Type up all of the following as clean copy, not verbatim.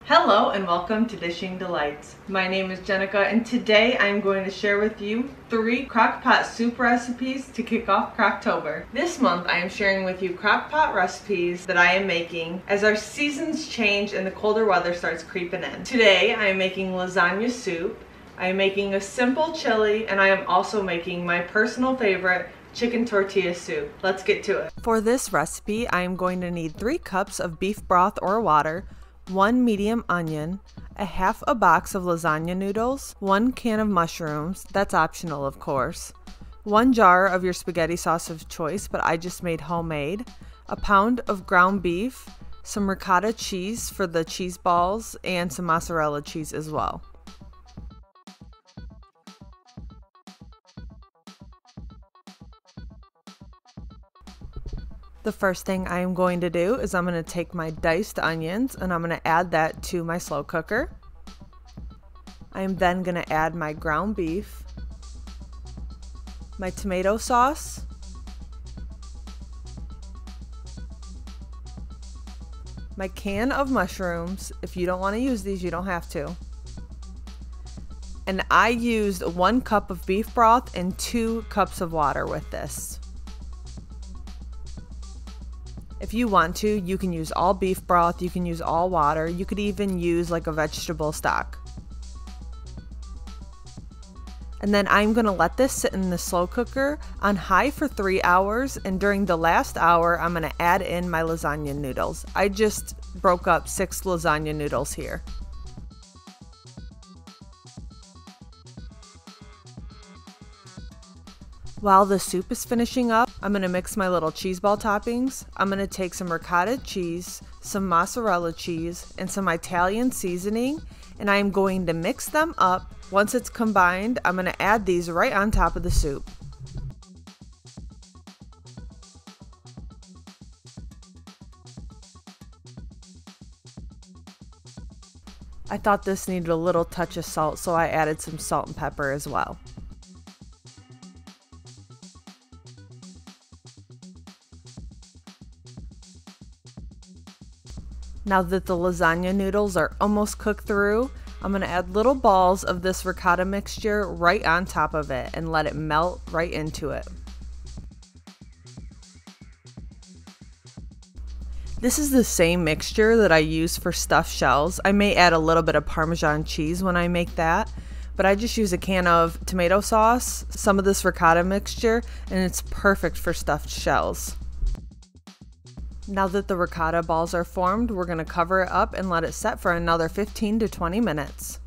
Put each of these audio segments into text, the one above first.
Hello and welcome to Dishing Delights. My name is Jenica and today I'm going to share with you 3 crockpot soup recipes to kick off Crocktober. This month I am sharing with you crockpot recipes that I am making as our seasons change and the colder weather starts creeping in. Today I am making lasagna soup, I am making a simple chili, and I am also making my personal favorite chicken tortilla soup. Let's get to it. For this recipe I am going to need 3 cups of beef broth or water, 1 medium onion, half a box of lasagna noodles, 1 can of mushrooms, that's optional of course, 1 jar of your spaghetti sauce of choice, but I just made homemade, a pound of ground beef, some ricotta cheese for the cheese balls, and some mozzarella cheese as well. The first thing I am going to do is I'm going to take my diced onions and I'm going to add that to my slow cooker. I am then going to add my ground beef, my tomato sauce, my can of mushrooms. If you don't want to use these, you don't have to. And I used 1 cup of beef broth and 2 cups of water with this. If you want to, you can use all beef broth, you can use all water, you could even use like a vegetable stock. And then I'm going to let this sit in the slow cooker on high for 3 hours, and during the last hour I'm going to add in my lasagna noodles. I just broke up 6 lasagna noodles here. While the soup is finishing up, I'm going to mix my little cheese ball toppings. I'm going to take some ricotta cheese, some mozzarella cheese, and some Italian seasoning, and I'm going to mix them up. Once it's combined, I'm going to add these right on top of the soup. I thought this needed a little touch of salt, so I added some salt and pepper as well. Now that the lasagna noodles are almost cooked through, I'm going to add little balls of this ricotta mixture right on top of it and let it melt right into it. This is the same mixture that I use for stuffed shells. I may add a little bit of Parmesan cheese when I make that, but I just use a can of tomato sauce, some of this ricotta mixture, and it's perfect for stuffed shells. Now that the ricotta balls are formed, we're going to cover it up and let it set for another 15 to 20 minutes.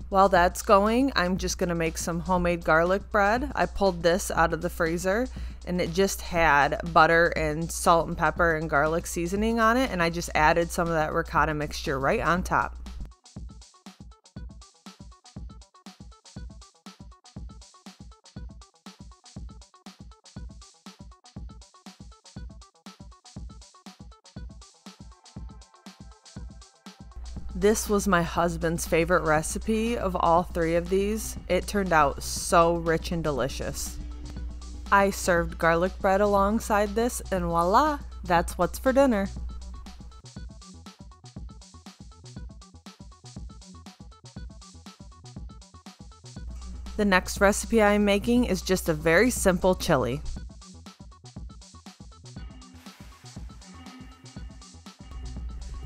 While that's going, I'm just going to make some homemade garlic bread. I pulled this out of the freezer and it just had butter and salt and pepper and garlic seasoning on it, and I just added some of that ricotta mixture right on top. This was my husband's favorite recipe of all 3 of these. It turned out so rich and delicious. I served garlic bread alongside this, and voila, that's what's for dinner. The next recipe I'm making is just a very simple chili.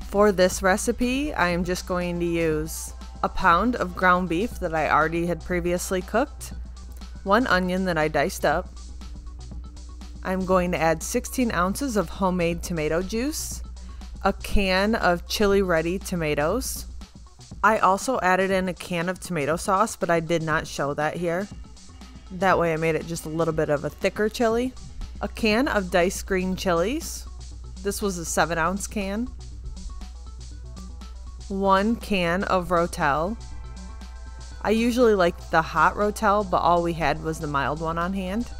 For this recipe, I am just going to use a pound of ground beef that I already had previously cooked, 1 onion that I diced up. I'm going to add 16 ounces of homemade tomato juice, a can of chili ready tomatoes. I also added in a can of tomato sauce, but I did not show that here. That way I made it just a little bit of a thicker chili. A can of diced green chilies. This was a 7-ounce can. 1 can of rotel. I usually like the hot rotel, but all we had was the mild one on hand.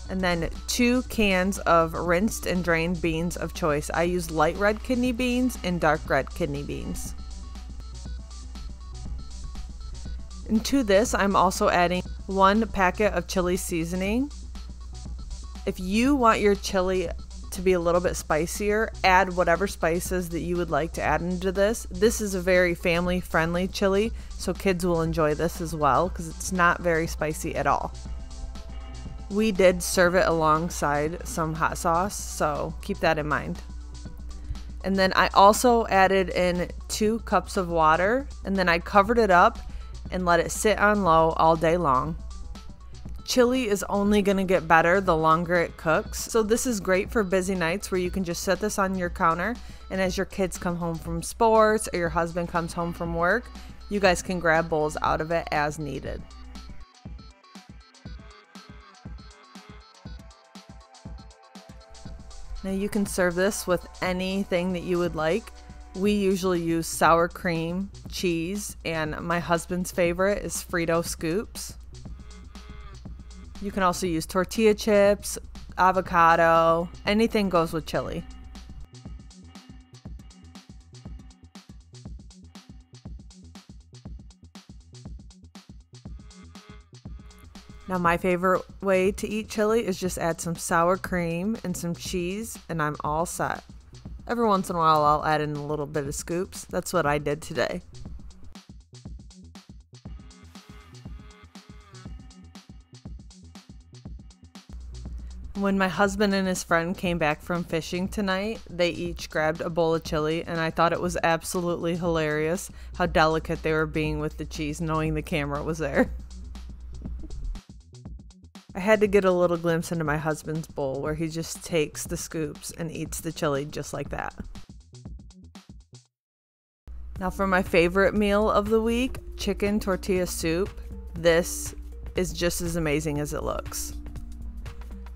And then 2 cans of rinsed and drained beans of choice. I use light red kidney beans and dark red kidney beans. And to this, I'm also adding 1 packet of chili seasoning. If you want your chili to be a little bit spicier, add whatever spices that you would like to add into this. This is a very family friendly chili, so kids will enjoy this as well because it's not very spicy at all. We did serve it alongside some hot sauce, so keep that in mind. And then I also added in 2 cups of water, and then I covered it up and let it sit on low all day long. Chili is only going to get better the longer it cooks, so this is great for busy nights where you can just set this on your counter, and as your kids come home from sports or your husband comes home from work, you guys can grab bowls out of it as needed. Now you can serve this with anything that you would like. We usually use sour cream, cheese, and my husband's favorite is Frito scoops. You can also use tortilla chips, avocado, anything goes with chili. Now my favorite way to eat chili is just add some sour cream and some cheese and I'm all set. Every once in a while I'll add in a little bit of scoops. That's what I did today. When my husband and his friend came back from fishing tonight, they each grabbed a bowl of chili, and I thought it was absolutely hilarious how delicate they were being with the cheese, knowing the camera was there. I had to get a little glimpse into my husband's bowl where he just takes the scoops and eats the chili just like that. Now for my favorite meal of the week, chicken tortilla soup. This is just as amazing as it looks.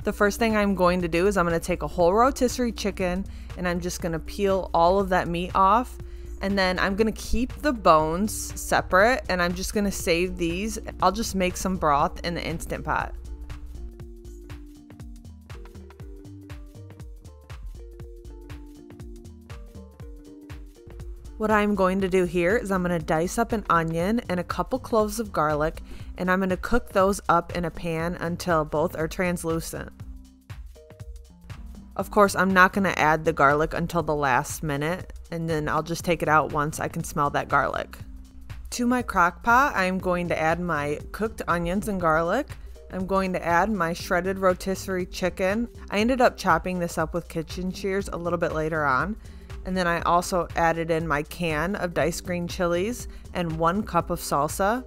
The first thing I'm going to do is I'm going to take a whole rotisserie chicken and I'm just going to peel all of that meat off, and then I'm going to keep the bones separate and I'm just going to save these. I'll just make some broth in the Instant Pot. What I'm going to do here is I'm going to dice up an onion and a couple cloves of garlic, and I'm going to cook those up in a pan until both are translucent. Of course, I'm not going to add the garlic until the last minute, and then I'll just take it out once I can smell that garlic. To my crock pot, I'm going to add my cooked onions and garlic. I'm going to add my shredded rotisserie chicken. I ended up chopping this up with kitchen shears a little bit later on. And then I also added in my can of diced green chilies and 1 cup of salsa.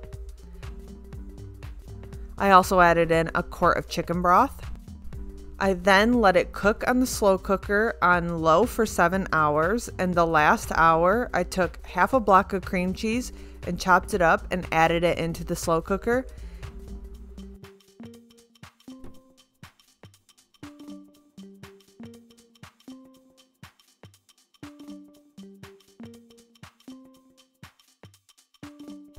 I also added in a quart of chicken broth. I then let it cook on the slow cooker on low for 7 hours, and the last hour I took half a block of cream cheese and chopped it up and added it into the slow cooker.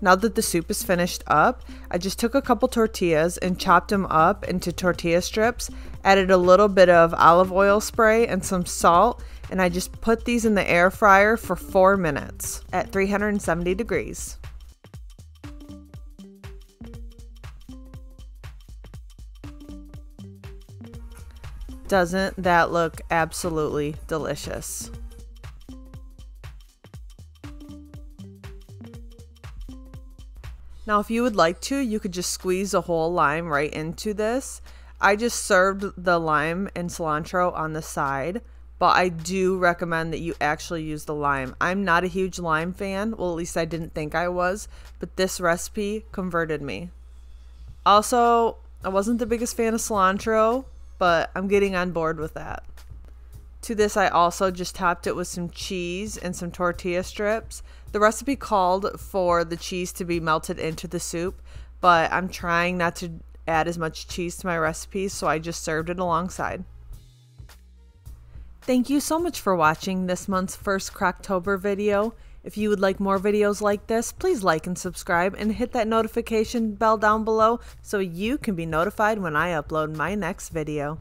Now that the soup is finished up, I just took a couple tortillas and chopped them up into tortilla strips, added a little bit of olive oil spray and some salt, and I just put these in the air fryer for 4 minutes at 370 degrees. Doesn't that look absolutely delicious? Now, if you would like to, you could just squeeze a whole lime right into this. I just served the lime and cilantro on the side, but I do recommend that you actually use the lime. I'm not a huge lime fan. Well, at least I didn't think I was, but this recipe converted me. Also, I wasn't the biggest fan of cilantro, but I'm getting on board with that. To this, I also just topped it with some cheese and some tortilla strips. The recipe called for the cheese to be melted into the soup, but I'm trying not to add as much cheese to my recipe, so I just served it alongside. Thank you so much for watching this month's first Crocktober video. If you would like more videos like this, please like and subscribe and hit that notification bell down below so you can be notified when I upload my next video.